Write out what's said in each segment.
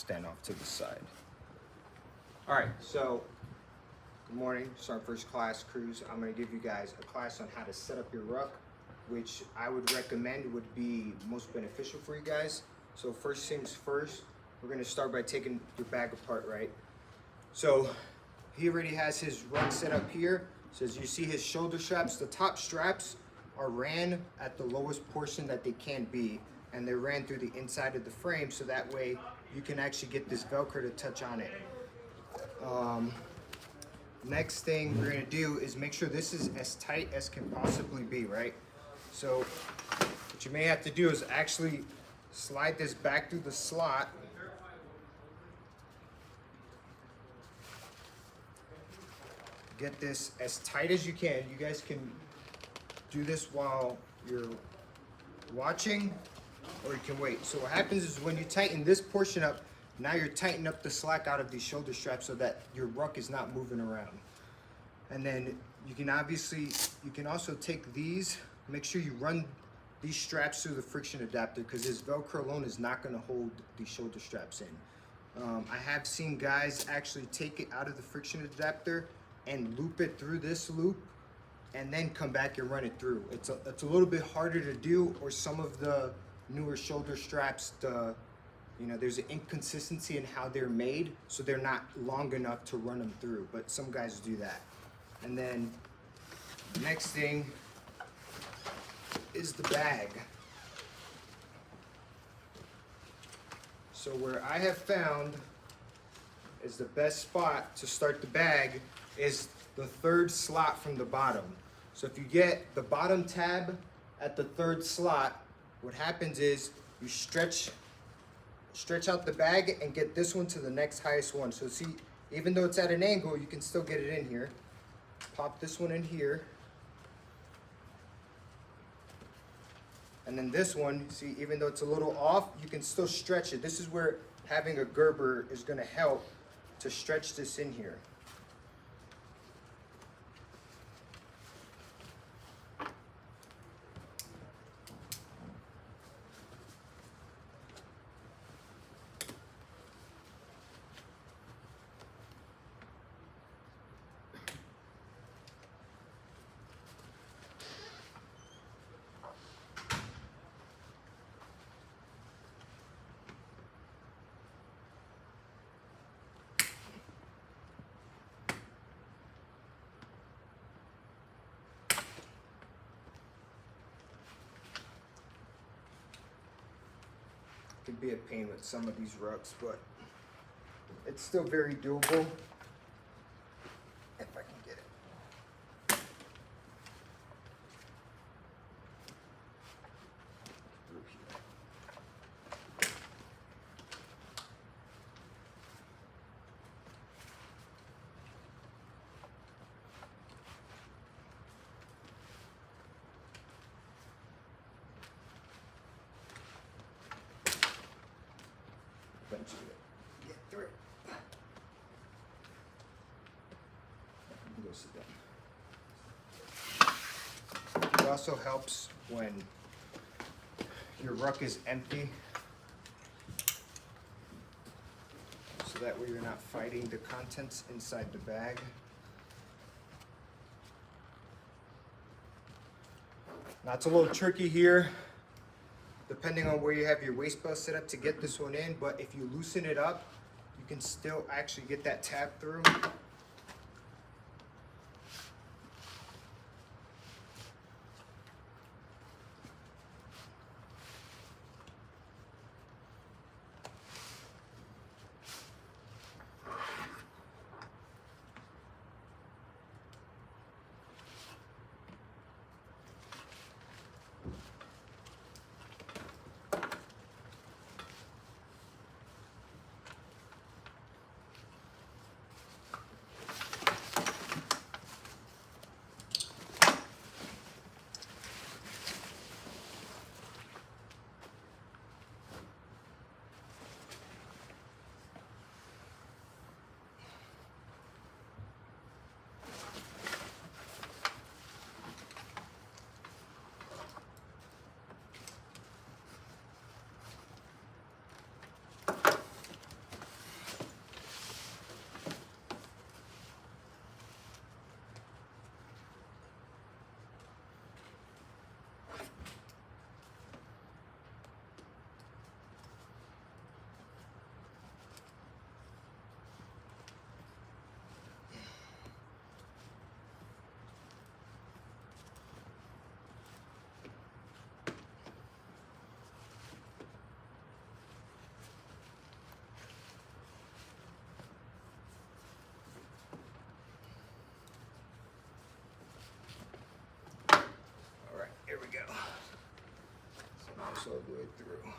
stand off to the side. All right, so good morning. It's our first class cruise. I'm going to give you guys a class on how to set up your ruck, which I would recommend would be most beneficial for you guys. So first things first, we're going to start by taking your bag apart, right? So he already has his ruck set up here. So as you see his shoulder straps, the top straps are ran at the lowest portion that they can be, and they're ran through the inside of the frame, so that way you can actually get this Velcro to touch on it. Next thing we're gonna do is make sure this is as tight as can possibly be, right? So what you may have to do is actually slide this back through the slot. Get this as tight as you can. You guys can do this while you're watching, or you can wait. So what happens is when you tighten this portion up, now you're tightening up the slack out of these shoulder straps so that your ruck is not moving around. And then you can also take these, make sure you run these straps through the friction adapter, because this Velcro alone is not going to hold these shoulder straps in. I have seen guys actually take it out of the friction adapter and loop it through this loop and then come back and run it through. It's a little bit harder to do, or some of the newer shoulder straps, there's an inconsistency in how they're made, so they're not long enough to run them through, but some guys do that. And then the next thing is the bag. So where I have found is the best spot to start the bag is the third slot from the bottom. So if you get the bottom tab at the third slot, what happens is you stretch out the bag and get this one to the next highest one. So see, even though it's at an angle, you can still get it in here. Pop this one in here. And then this one, see, even though it's a little off, you can still stretch it. This is where having a Gerber is gonna help to stretch this in here. Could be a pain with some of these rucks, but it's still very doable if I can get it through here. Eventually get through. Go sit down. It also helps when your ruck is empty, so that way you're not fighting the contents inside the bag. Now it's a little tricky here, depending on where you have your waist belt set up to get this one in, but if you loosen it up, you can still actually get that tab through. way through.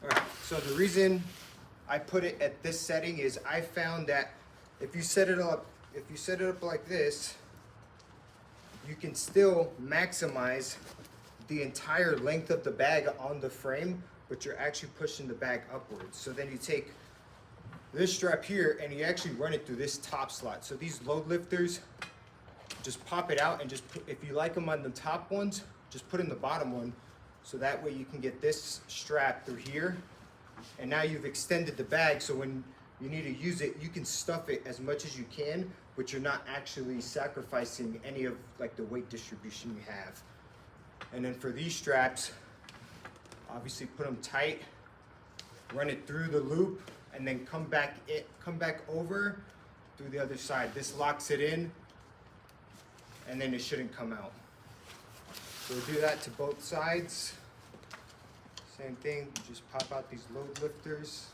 All right, so the reason I put it at this setting is I found that if you set it up like this, you can still maximize the entire length of the bag on the frame, but you're actually pushing the bag upwards. So then you take this strap here and you actually run it through this top slot. So these load lifters, just pop it out and just put, if you like them on the top ones, just put in the bottom one. So that way you can get this strap through here. And now you've extended the bag, so when you need to use it, you can stuff it as much as you can, but you're not actually sacrificing any of like the weight distribution you have. And then for these straps, obviously put them tight, run it through the loop, and then come back over through the other side. This locks it in, and then it shouldn't come out. So we'll do that to both sides. Same thing, just pop out these load lifters.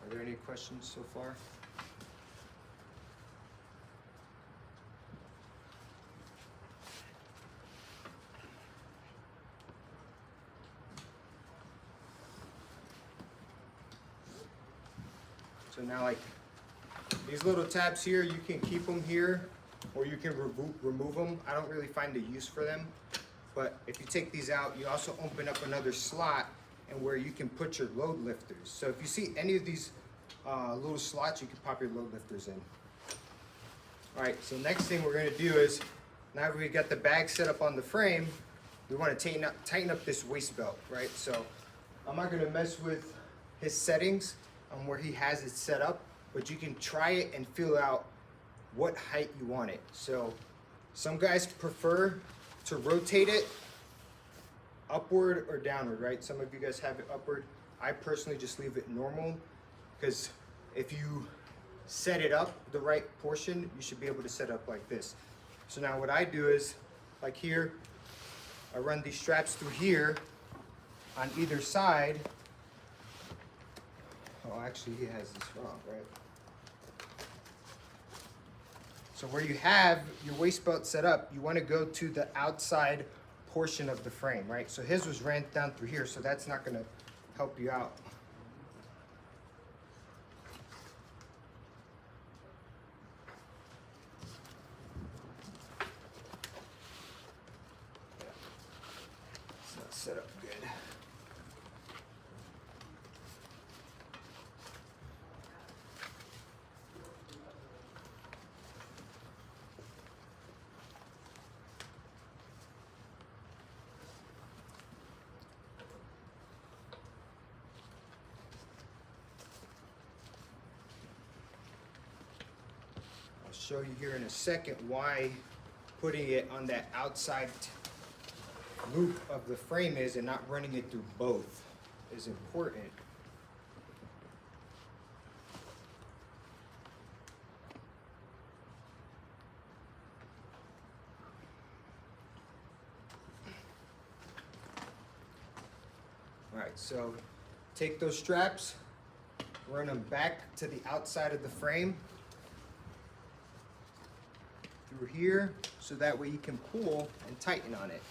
Are there any questions so far? So now, like these little tabs here, you can keep them here or you can remove them. I don't really find a use for them, but if you take these out, you also open up another slot and where you can put your load lifters. So if you see any of these little slots, you can pop your load lifters in. All right, so next thing we're gonna do is, now that we got the bag set up on the frame, we wanna tighten up this waist belt, right? So I'm not gonna mess with his settings on where he has it set up, but you can try it and feel out what height you want it. So some guys prefer to rotate it upward or downward, right? Some of you guys have it upward. I personally just leave it normal, because if you set it up the right portion, you should be able to set up like this. So now what I do is, like here, I run these straps through here on either side. Oh, actually he has this wrong, right? So where you have your waist belt set up, you want to go to the outside portion of the frame, right? So his was ran down through here, so that's not going to help you out. It's not set up good. Show you here in a second why putting it on that outside loop of the frame is, and not running it through both, is important. All right, so take those straps, run them back to the outside of the frame through here, so that way you can pull and tighten on it.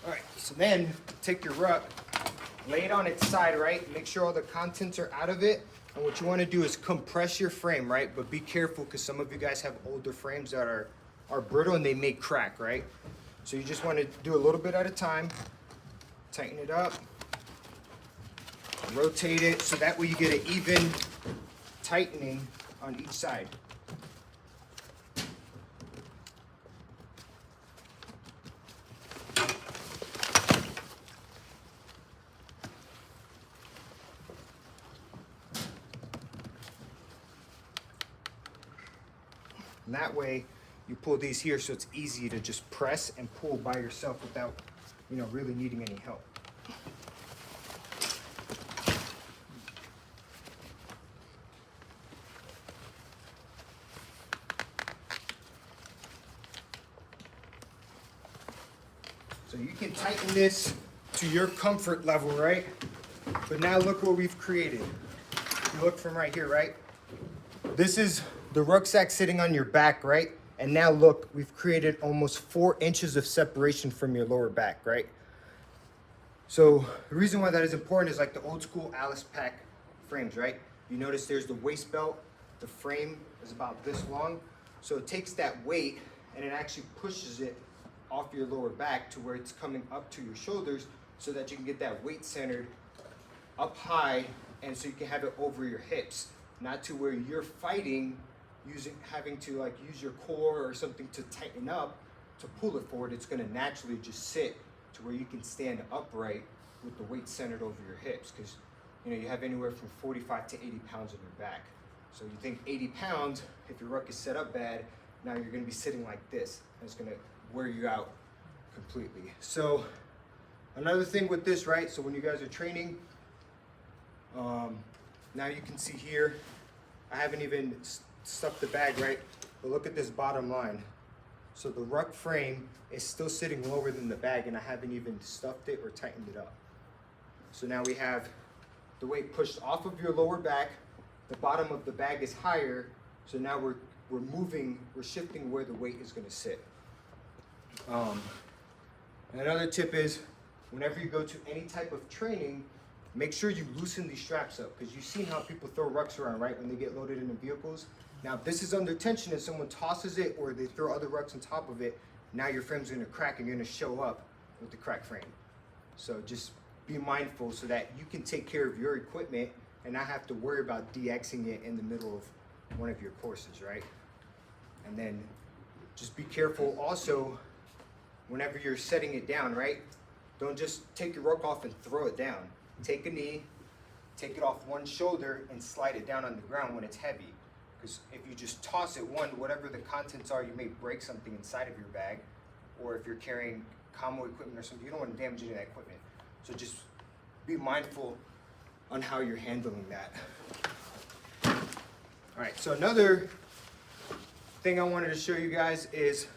All right, so then take your ruck, lay it on its side, right? Make sure all the contents are out of it. And what you want to do is compress your frame, right? But be careful, because some of you guys have older frames that are brittle and they may crack, right? So you just want to do a little bit at a time. Tighten it up, rotate it, so that way you get an even tightening on each side. And that way you pull these here, so it's easy to just press and pull by yourself without, really needing any help. So you can tighten this to your comfort level, right? But now look what we've created. You look from right here, right? This is the rucksack sitting on your back, right? And now look, we've created almost 4 inches of separation from your lower back, right? So the reason why that is important is like the old school Alice pack frames, right? You notice there's the waist belt, the frame is about this long. So it takes that weight and it actually pushes it off your lower back to where it's coming up to your shoulders so that you can get that weight centered up high, and so you can have it over your hips, not to where you're fighting having to like use your core or something to tighten up to pull it forward. It's going to naturally just sit to where you can stand upright with the weight centered over your hips, because you have anywhere from 45 to 80 pounds on your back. So you think 80 pounds, if your ruck is set up bad, now you're going to be sitting like this, and it's going to wear you out completely. So another thing with this, right? So when you guys are training, now you can see here, I haven't even stuffed the bag, right? But look at this bottom line. So the ruck frame is still sitting lower than the bag, and I haven't even stuffed it or tightened it up. So now we have the weight pushed off of your lower back, the bottom of the bag is higher, so now we're shifting where the weight is going to sit. Another tip is, whenever you go to any type of training, make sure you loosen these straps up, because you've seen how people throw rucks around, right, when they get loaded into vehicles. Now, if this is under tension and someone tosses it or they throw other rucks on top of it, now your frame's going to crack and you're going to show up with the cracked frame. So just be mindful so that you can take care of your equipment and not have to worry about de-Xing it in the middle of one of your courses, right? And then just be careful also whenever you're setting it down, right? Don't just take your ruck off and throw it down. Take a knee, take it off one shoulder, and slide it down on the ground when it's heavy. Because if you just toss it, whatever the contents are, you may break something inside of your bag, or if you're carrying combo equipment or something, you don't want to damage any of that equipment. So just be mindful on how you're handling that. All right, so another thing I wanted to show you guys is,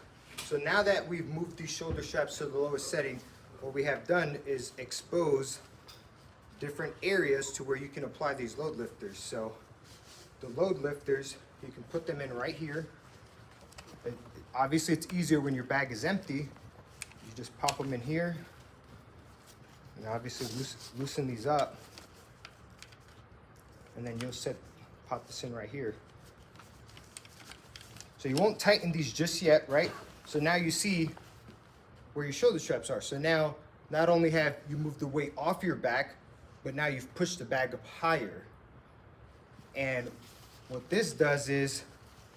so now that we've moved these shoulder straps to the lowest setting, what we have done is expose different areas to where you can apply these load lifters. So the load lifters, you can put them in right here. Obviously it's easier when your bag is empty. You just pop them in here, and obviously loosen these up, and then you'll pop this in right here. So you won't tighten these just yet, right? So now you see where your shoulder straps are. So now not only have you moved the weight off your back, but now you've pushed the bag up higher. And what this does is,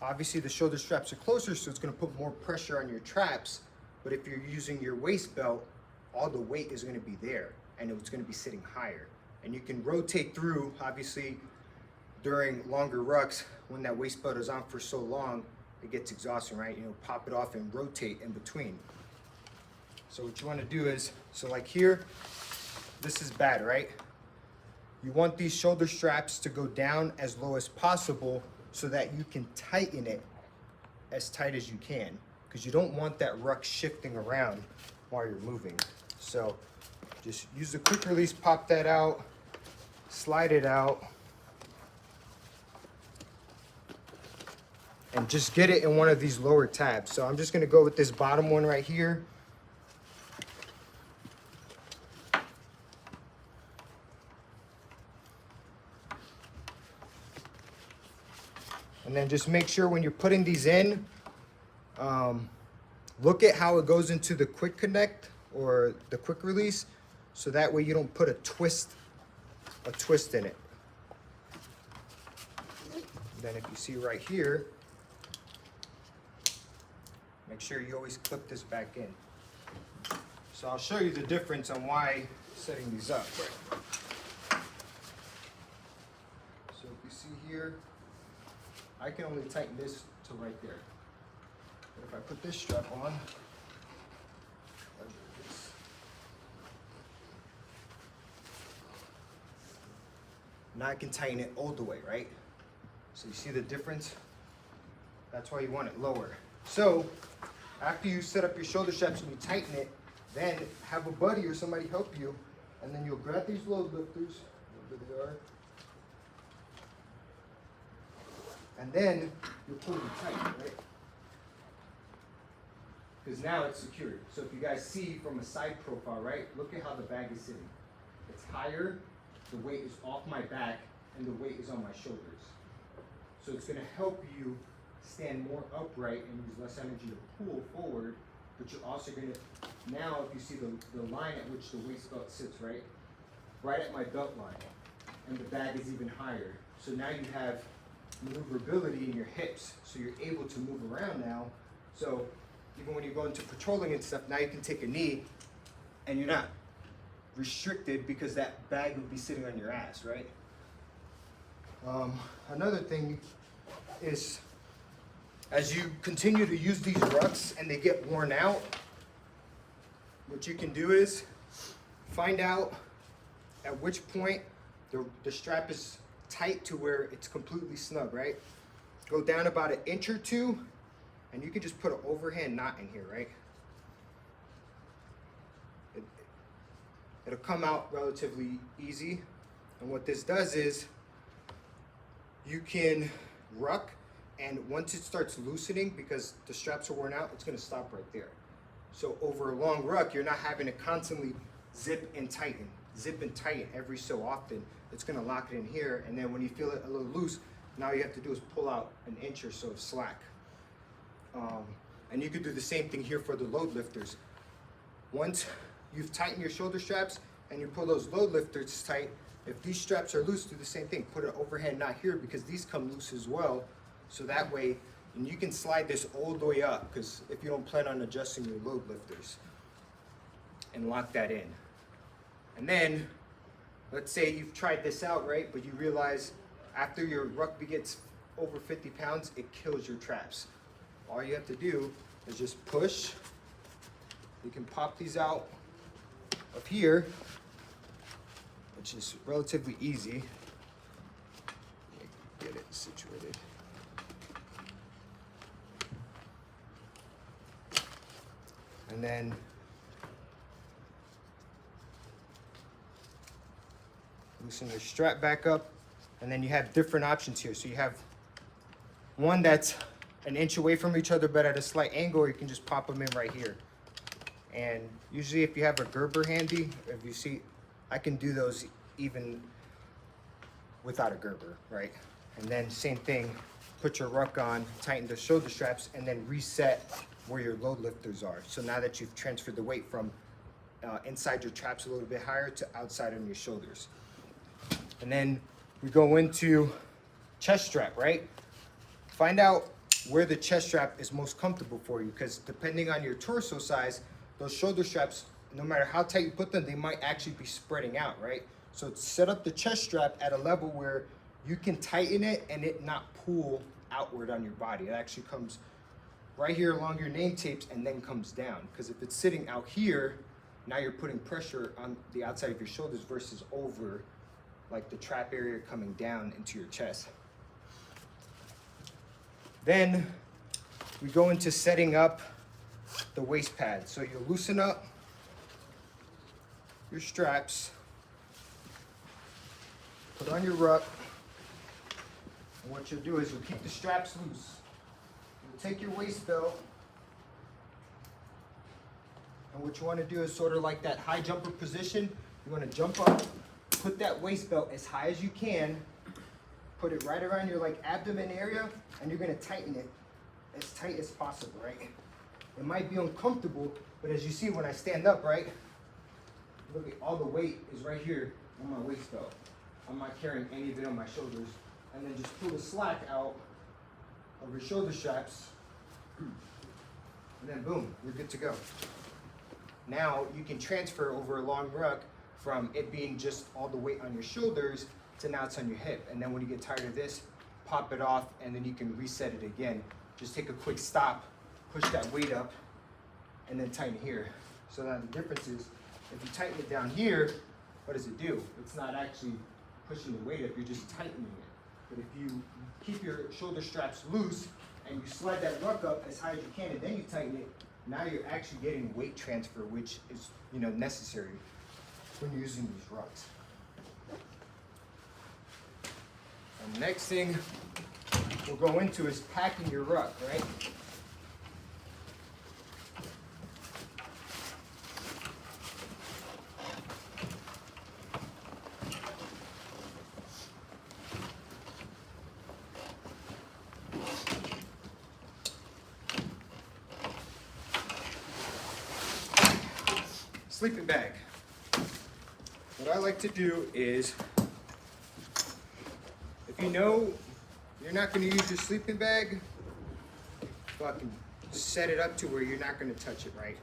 obviously the shoulder straps are closer, so it's going to put more pressure on your traps. But if you're using your waist belt, all the weight is going to be there, and it's going to be sitting higher. And you can rotate through, obviously, during longer rucks, when that waist belt is on for so long, it gets exhausting, right? Pop it off and rotate in between. So what you want to do is, so like here, this is bad, right? You want these shoulder straps to go down as low as possible so that you can tighten it as tight as you can, because you don't want that ruck shifting around while you're moving. So just use the quick release, pop that out, slide it out, and just get it in one of these lower tabs. So I'm just going to go with this bottom one right here. And then just make sure when you're putting these in, look at how it goes into the quick connect or the quick release, so that way you don't put a twist in it. And then if you see right here, make sure you always clip this back in. So I'll show you the difference on why setting these up. So if you see here, I can only tighten this to right there. But if I put this strap on, now I can tighten it all the way, right? So you see the difference? That's why you want it lower. So after you set up your shoulder straps and you tighten it, Then have a buddy or somebody help you, and then you'll grab these load lifters, wherever they are, and then you'll pull them tight, right? Because now it's secured. So if you guys see from a side profile, right, look at how the bag is sitting. It's higher, the weight is off my back, and the weight is on my shoulders. So it's gonna help you stand more upright and use less energy to pull forward, but you're also gonna, now if you see the line at which the waist belt sits, right at my belt line, and the bag is even higher. So now you have maneuverability in your hips, so you're able to move around now. So even when you go into patrolling and stuff, now you can take a knee and you're not restricted because that bag would be sitting on your ass, right? Another thing is, as you continue to use these rucks and they get worn out, what you can do is find out at which point the strap is tight to where it's completely snug, right? Go down about 1 inch or 2, and you can just put an overhand knot in here, right? It'll come out relatively easy. And what this does is you can ruck, and once it starts loosening, because the straps are worn out, it's gonna stop right there. So over a long ruck, you're not having to constantly zip and tighten every so often. It's gonna lock it in here, and then when you feel it a little loose, now you have to do is pull out 1 inch or so of slack. And you could do the same thing here for the load lifters. Once you've tightened your shoulder straps and you pull those load lifters tight, if these straps are loose, do the same thing. Put an overhand knot here because these come loose as well. So that way, and you can slide this all the way up, because if you don't plan on adjusting your load lifters, and lock that in. And then, let's say you've tried this out, right? But you realize after your ruck gets over 50 pounds, it kills your traps. All you have to do is just push. You can pop these out of here, which is relatively easy. Get it situated. And then loosen your strap back up, and then you have different options here. So you have one that's 1 inch away from each other but at a slight angle, or you can just pop them in right here. And usually if you have a Gerber handy, if you see, I can do those even without a Gerber, right? And then same thing, put your ruck on, tighten the shoulder straps, and then reset where your load lifters are. So now that you've transferred the weight from inside your traps a little bit higher to outside on your shoulders. And then we go into chest strap, right? Find out where the chest strap is most comfortable for you, because depending on your torso size, those shoulder straps, no matter how tight you put them, they might actually be spreading out, right? So set up the chest strap at a level where you can tighten it and it not pull outward on your body. It actually comes right here along your name tapes and then comes down. Because if it's sitting out here, now you're putting pressure on the outside of your shoulders versus over, like the trap area coming down into your chest. Then we go into setting up the waist pad. So you loosen up your straps, put on your ruck, and what you'll do is you'll keep the straps loose. You'll take your waist belt, and what you want to do is sort of like that high jumper position. You want to jump up, put that waist belt as high as you can, put it right around your like abdomen area, and you're going to tighten it as tight as possible, right? It might be uncomfortable, but as you see when I stand up, right? Look at all the weight is right here on my waist belt. I'm not carrying any of it on my shoulders. And then just pull the slack out of your shoulder straps, and then boom, you're good to go. Now you can transfer over a long ruck from it being just all the weight on your shoulders to now it's on your hip. And then when you get tired of this, pop it off, and then you can reset it again. Just take a quick stop, push that weight up, and then tighten here. So now the difference is, if you tighten it down here, what does it do? It's not actually pushing the weight up, you're just tightening it. But if you keep your shoulder straps loose and you slide that ruck up as high as you can and then you tighten it, now you're actually getting weight transfer, which is, you know, necessary when you're using these rucks. And the next thing we'll go into is packing your ruck, right? Sleeping bag. What I like to do is, if you know you're not going to use your sleeping bag, fucking set it up to where you're not going to touch it, right?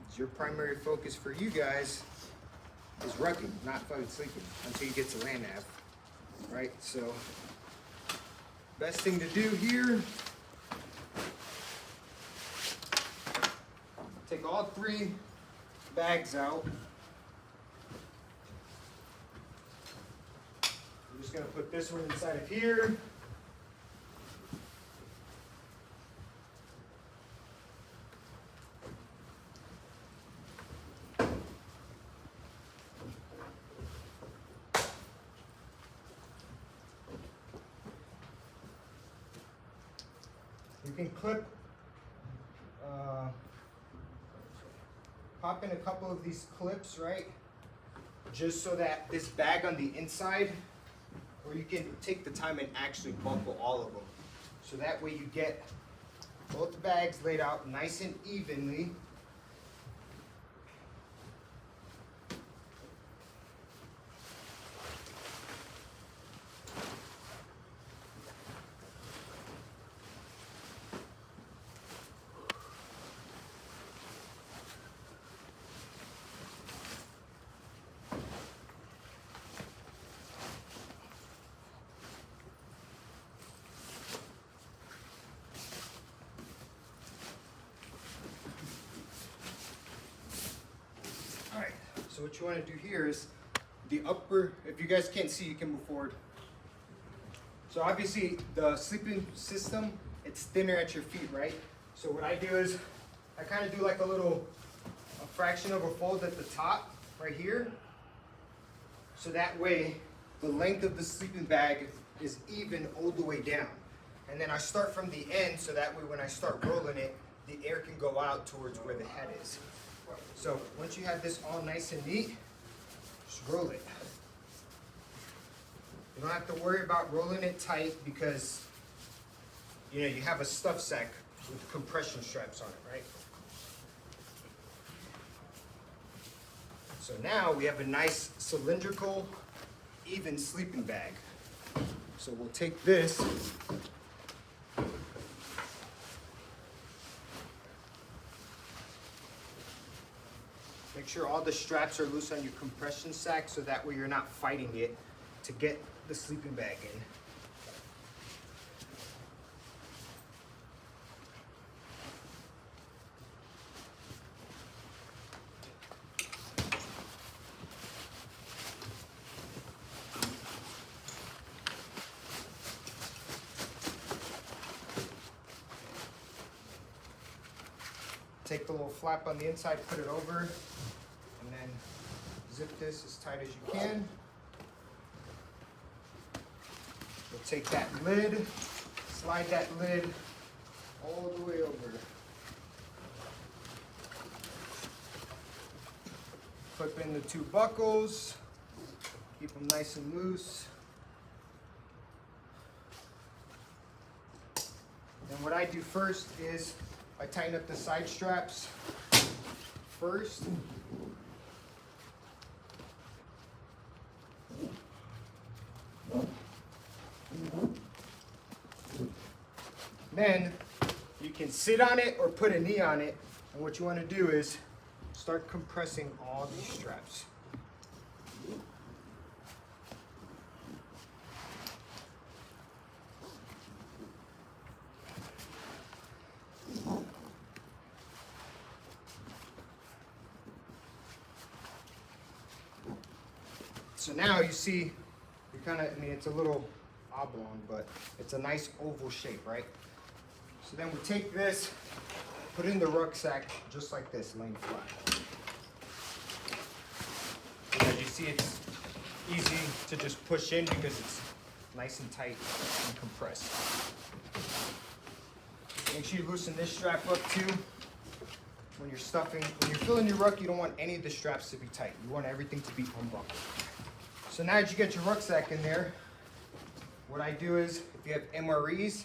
It's your primary focus for you guys is rucking, not fucking sleeping until you get to land nav, right? So, best thing to do here, take all 3 bags out. I'm just going to put this one inside of here. You can clip, pop in a couple of these clips, right? Just so that this bag on the inside, or you can take the time and actually buckle all of them. So that way you get both the bags laid out nice and evenly. So what you want to do here is the upper, if you guys can't see, you can move forward. So obviously the sleeping system, it's thinner at your feet, right? So what I do is I kind of do like a fraction of a fold at the top right here. So that way the length of the sleeping bag is even all the way down. And then I start from the end so that way when I start rolling it, the air can go out towards where the head is. So once you have this all nice and neat, just roll it. You don't have to worry about rolling it tight because, you know, you have a stuff sack with compression straps on it, right? So now we have a nice cylindrical, even sleeping bag. So we'll take this. Make sure all the straps are loose on your compression sack so that way you're not fighting it to get the sleeping bag in. Take the little flap on the inside, put it over, and then zip this as tight as you can. We'll take that lid, slide that lid all the way over. Clip in the 2 buckles, keep them nice and loose. And what I do first is I tighten up the side straps first. Then you can sit on it or put a knee on it, and what you want to do is start compressing all these straps. So now you see, you kind of, I mean, it's a little oblong, but it's a nice oval shape, right? So then we take this put it in the rucksack just like this, laying flat. And as you see, it's easy to just push in because it's nice and tight and compressed. Make sure you loosen this strap up too. When you're filling your ruck, you don't want any of the straps to be tight. You want everything to be unbuckled. So now that you get your rucksack in there, what I do is, if you have MREs,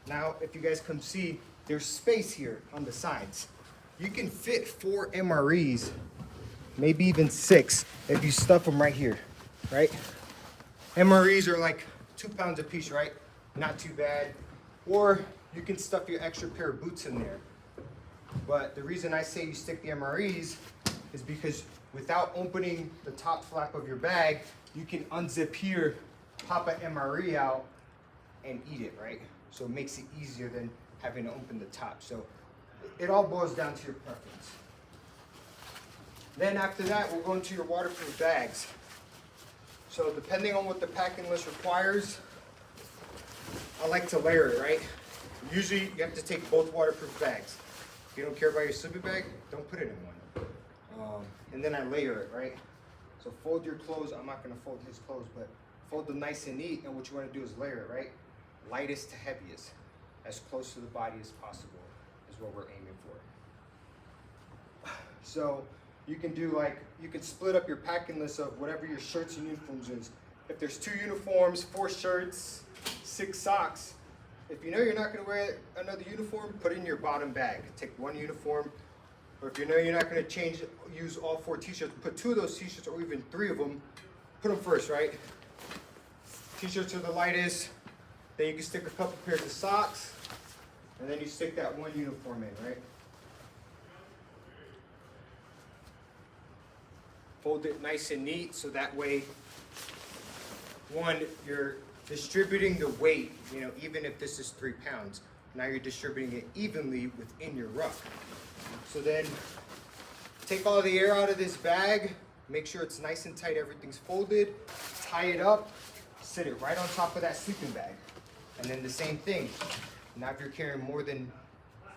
now if you guys come see, there's space here on the sides. You can fit 4 MREs, maybe even 6, if you stuff them right here, right? MREs are like 2 pounds a piece, right? Not too bad. Or you can stuff your extra pair of boots in there. But the reason I say you stick the MREs is because without opening the top flap of your bag, you can unzip here, pop an MRE out, and eat it, right? So it makes it easier than having to open the top. So it all boils down to your preference. Then after that, we'll go into your waterproof bags. So depending on what the packing list requires, I like to layer it, right? Usually you have to take both waterproof bags. If you don't care about your sleeping bag, don't put it in one. And then I layer it, right? So fold your clothes. I'm not gonna fold his clothes, but fold them nice and neat. And what you wanna do is layer it, right? Lightest to heaviest, as close to the body as possible is what we're aiming for. So you can do you can split up your packing list of whatever your shirts and uniforms is. If there's 2 uniforms, 4 shirts, 6 socks, if you know you're not gonna wear another uniform, put it in your bottom bag. Take 1 uniform, or if you know you're not gonna use all 4 t-shirts, put 2 of those t-shirts or even 3 of them, put them first, right? T-shirts are the lightest, then you can stick a couple pairs of socks, and then you stick that 1 uniform in, right? Fold it nice and neat so that way, one, you're distributing the weight, even if this is 3 pounds, now you're distributing it evenly within your ruck. So then take all the air out of this bag, make sure it's nice and tight, everything's folded, tie it up, sit it right on top of that sleeping bag. And then the same thing. Now if you're carrying more than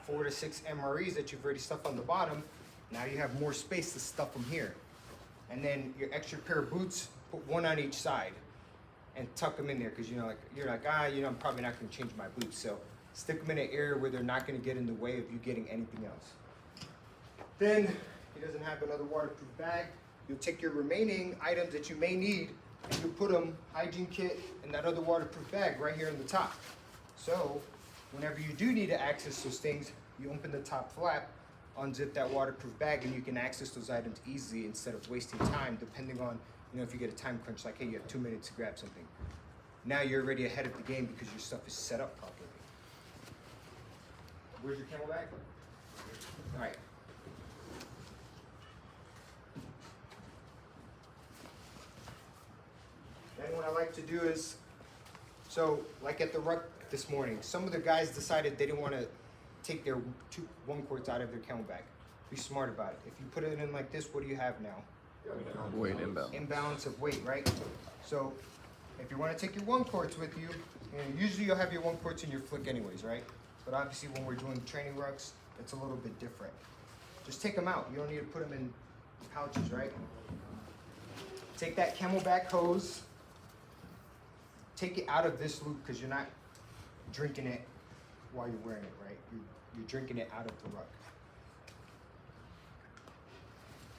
4 to 6 MREs that you've already stuffed on the bottom, now you have more space to stuff them here. And then your extra pair of boots, put 1 on each side and tuck them in there because I'm probably not going to change my boots. So stick them in an area where they're not going to get in the way of you getting anything else. Then he doesn't have another waterproof bag. You'll take your remaining items that you may need and you put them, hygiene kit, in that other waterproof bag right here in the top. So whenever you do need to access those things, you open the top flap, unzip that waterproof bag, and you can access those items easily instead of wasting time depending on, if you get a time crunch, like, hey, you have 2 minutes to grab something. Now you're already ahead of the game because your stuff is set up properly. Where's your camel bag? All right. Then what I like to do is, like at the ruck this morning, some of the guys decided they didn't want to take their 1 quarts out of their camel bag. Be smart about it. If you put it in like this, what do you have now? Weight imbalance. Imbalance of weight, right? So if you want to take your 1 quarts with you, usually you'll have your 1 quarts in your flick anyways, right? But obviously when we're doing training rucks, it's a little bit different. Just take them out. You don't need to put them in pouches, right? Take that camelback hose, take it out of this loop because you're not drinking it while you're wearing it, right? You're drinking it out of the ruck.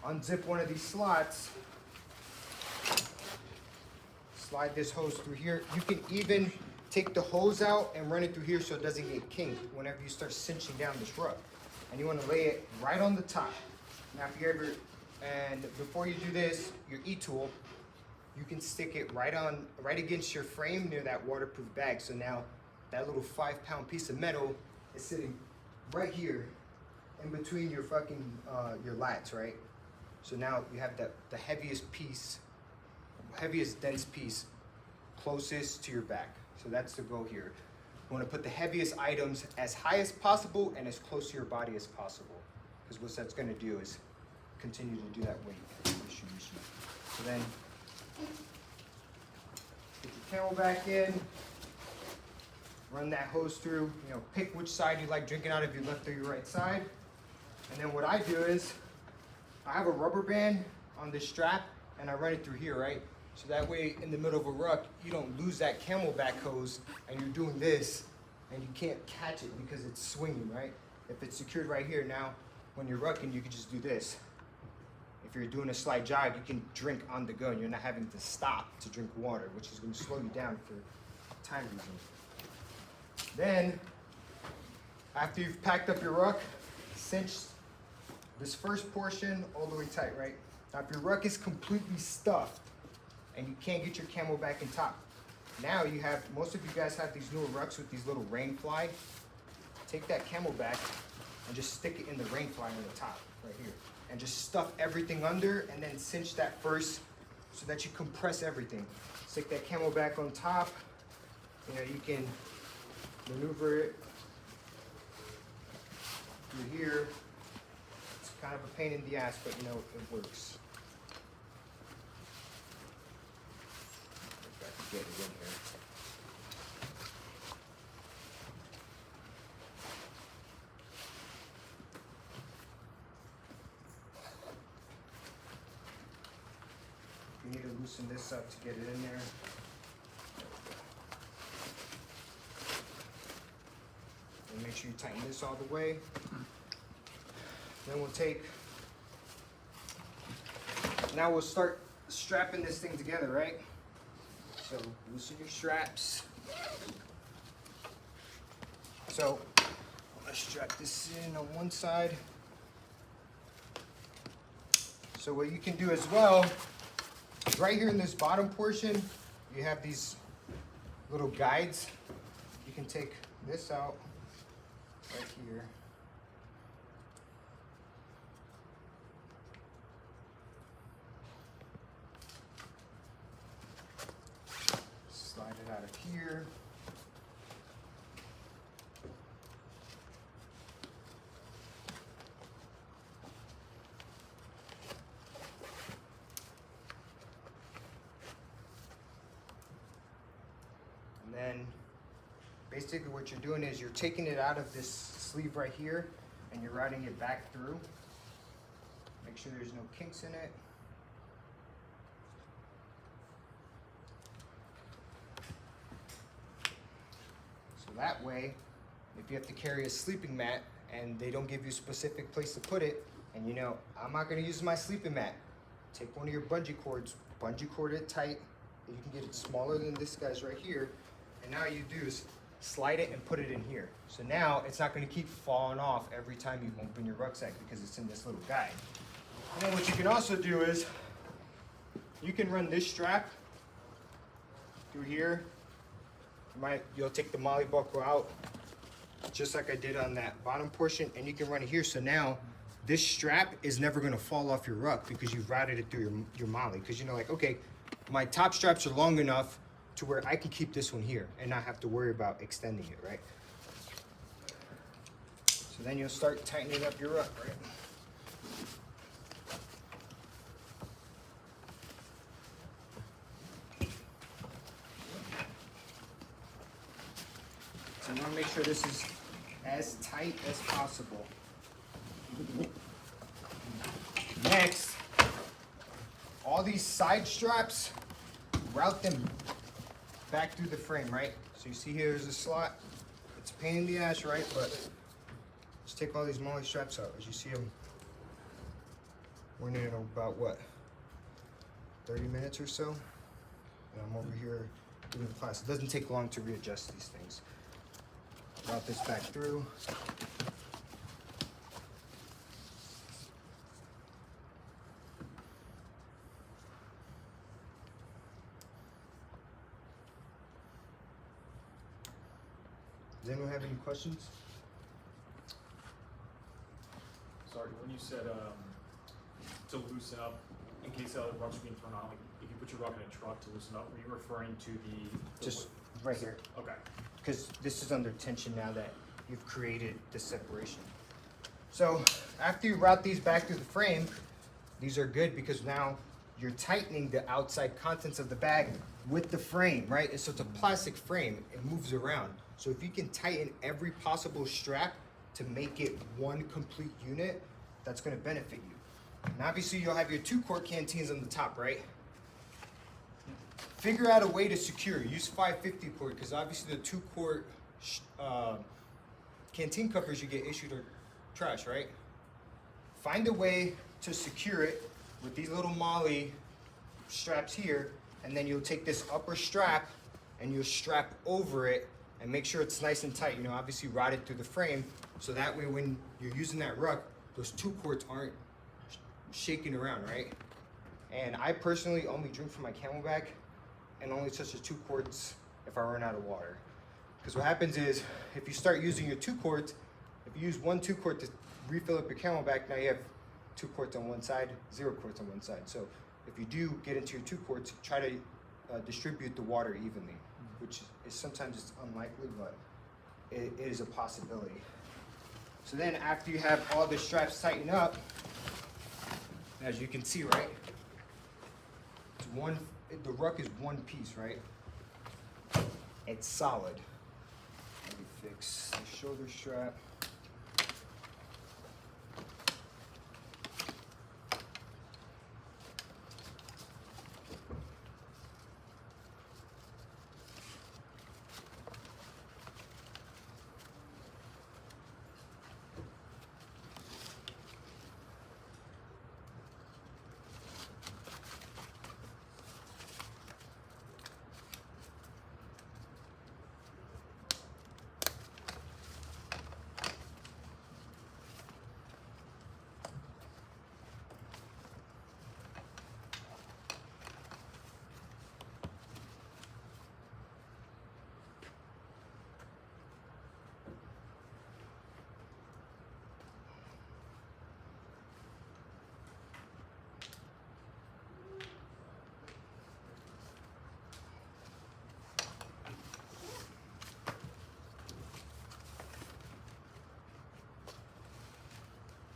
Unzip one of these slots, slide this hose through here. You can even take the hose out and run it through here so it doesn't get kinked whenever you start cinching down this ruck. And you want to lay it right on the top. Now if you ever, and before you do this, your E-tool, you can stick it right against your frame near that waterproof bag. So now that little 5-pound piece of metal is sitting right here in between your your lats, right? So now you have the heaviest dense piece closest to your back. So that's the goal here. You want to put the heaviest items as high as possible and as close to your body as possible. Because what that's going to do is continue to do that weight distribution. So then, put your camel back in, run that hose through, you know, pick which side you like drinking out of, your left or your right side. And then what I do is, I have a rubber band on this strap and I run it through here, right? So that way in the middle of a ruck, you don't lose that camelback hose and you're doing this and you can't catch it because it's swinging, right? If it's secured right here, now when you're rucking, you can just do this. If you're doing a slight jog, you can drink on the go and you're not having to stop to drink water, which is going to slow you down for time reasons. Then, after you've packed up your ruck, cinch this first portion all the way tight, right? Now if your ruck is completely stuffed and you can't get your camelback in top, now you have, most of you guys have these newer rucks with these little rain fly. Take that camelback and just stick it in the rain fly on the top, right here. And just stuff everything under and then cinch that first so that you compress everything. Stick that camelback on top. You know, you can maneuver it through here. It's kind of a pain in the ass, but you know, it works. If I can get it in here. You need to loosen this up to get it in there. And make sure you tighten this all the way. Then we'll take, now we'll start strapping this thing together, right? So loosen your straps. So let's strap this in on one side. So what you can do as well, right here in this bottom portion, you have these little guides. You can take this out right here. Slide it out of here. And then basically what you're doing is you're taking it out of this sleeve right here and you're routing it back through. Make sure there's no kinks in it. So that way, if you have to carry a sleeping mat and they don't give you a specific place to put it, and you know, I'm not gonna use my sleeping mat, take one of your bungee cords, bungee cord it tight. You can get it smaller than this guy's right here. And now you do is slide it and put it in here. So now it's not gonna keep falling off every time you open your rucksack because it's in this little guide. And then what you can also do is, you can run this strap through here. You'll take the Molle buckle out, just like I did on that bottom portion, and you can run it here. So now this strap is never gonna fall off your ruck because you've routed it through your Molle. Because you know, like, okay, my top straps are long enough to where I can keep this one here and not have to worry about extending it, right? So then you'll start tightening up your ruck, right? So you want to make sure this is as tight as possible. Next, all these side straps, route them back through the frame, right? So you see here's a slot. It's a pain in the ass, right? But just take all these Molle straps out. As you see them, we're in about what, 30 minutes or so? And I'm over here doing the class. It doesn't take long to readjust these things. Route this back through. Does anyone have any questions? Sorry, when you said to loosen up in case the other rucks are being thrown out, like if you put your ruck in a truck to loosen up, were you referring to the Just right here. Okay. Because this is under tension now that you've created this separation. So after you route these back through the frame, these are good because now you're tightening the outside contents of the bag with the frame, right? And so it's a plastic frame, it moves around. So if you can tighten every possible strap to make it one complete unit, that's gonna benefit you. And obviously you'll have your 2-quart canteens on the top, right? Figure out a way to secure. Use 550 quart, because obviously the 2-quart canteen covers you get issued are trash, right? Find a way to secure it with these little Molle straps here, and then you'll take this upper strap and you'll strap over it and make sure it's nice and tight. You know, obviously rod it through the frame, so that way when you're using that ruck, those 2 quarts aren't shaking around, right? And I personally only drink from my Camelback and only touch the 2 quarts if I run out of water. Because what happens is, if you start using your 2 quarts, if you use 1 2-quart to refill up your Camelback, now you have 2 quarts on one side, 0 quarts on one side. So if you do get into your 2 quarts, try to distribute the water evenly, which is sometimes it's unlikely, but it is a possibility. So then after you have all the straps tightened up, as you can see, right? The ruck is one piece, right? It's solid. Let me fix the shoulder strap.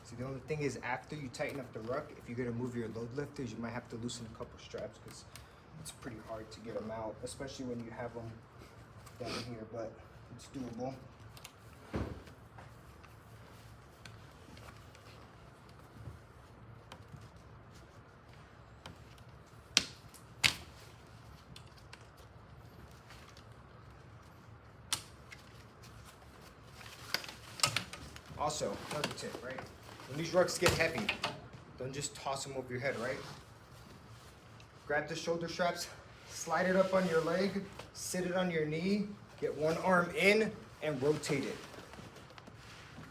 See, the only thing is, after you tighten up the ruck, if you're gonna move your load lifters, you might have to loosen a couple straps because it's pretty hard to get them out, especially when you have them down here, but it's doable. Also, another tip, right? When these rucks get heavy, don't just toss them over your head, right? Grab the shoulder straps, slide it up on your leg, sit it on your knee, get one arm in, and rotate it.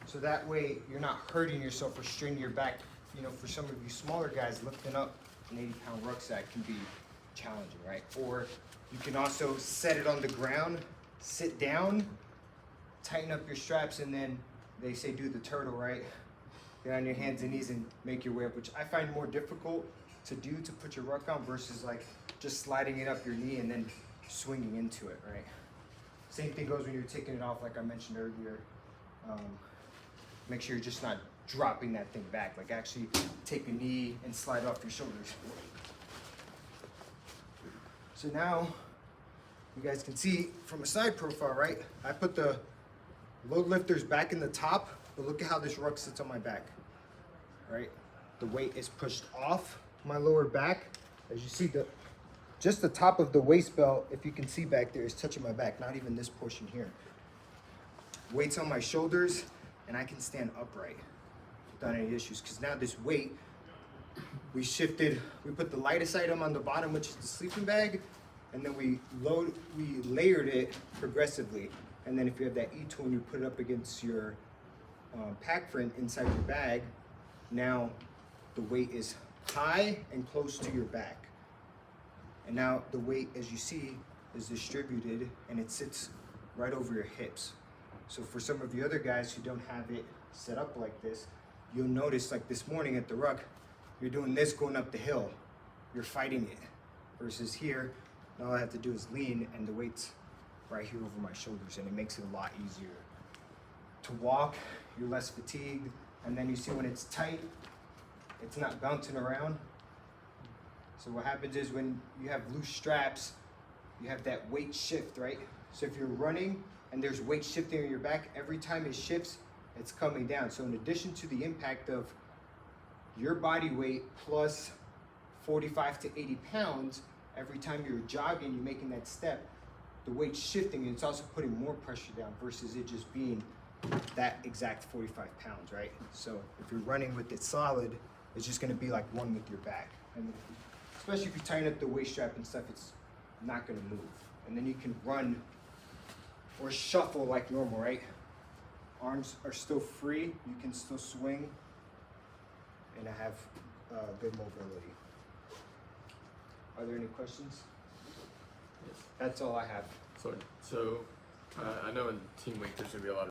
So that way you're not hurting yourself or straining your back. You know, for some of you smaller guys, lifting up an 80-pound rucksack can be challenging, right? Or you can also set it on the ground, sit down, tighten up your straps, and then they say do the turtle, right? Get on your hands and knees and make your way up, which I find more difficult to do, to put your ruck on, versus like just sliding it up your knee and then swinging into it, right? Same thing goes when you're taking it off, like I mentioned earlier. Make sure you're just not dropping that thing back. Like actually take a knee and slide off your shoulders. So now you guys can see from a side profile, right? I put the load lifters back in the top, but look at how this ruck sits on my back, right? The weight is pushed off my lower back. As you see, just the top of the waist belt, if you can see back there, is touching my back, not even this portion here. Weight's on my shoulders, and I can stand upright without any issues, because now this weight, we put the lightest item on the bottom, which is the sleeping bag, and then we layered it progressively. And then if you have that E-tool and you put it up against your pack front inside your bag, now the weight is high and close to your back. And now the weight, as you see, is distributed and it sits right over your hips. So for some of you other guys who don't have it set up like this, you'll notice, like this morning at the ruck, you're doing this going up the hill. You're fighting it. Versus here, all I have to do is lean and the weight's right here over my shoulders, and it makes it a lot easier to walk. You're less fatigued, and then you see when it's tight, it's not bouncing around. So what happens is when you have loose straps, you have that weight shift, right? So if you're running and there's weight shifting on your back, every time it shifts, it's coming down. So in addition to the impact of your body weight plus 45 to 80 pounds, every time you're jogging, you're making that step, the weight's shifting and it's also putting more pressure down versus it just being that exact 45 pounds, right? So if you're running with it solid, it's just gonna be like one with your back. And especially if you tighten up the waist strap and stuff, it's not gonna move. And then you can run or shuffle like normal, right? Arms are still free, you can still swing and have good mobility. Are there any questions? Yes. That's all I have. So I know in team week there's gonna be a lot of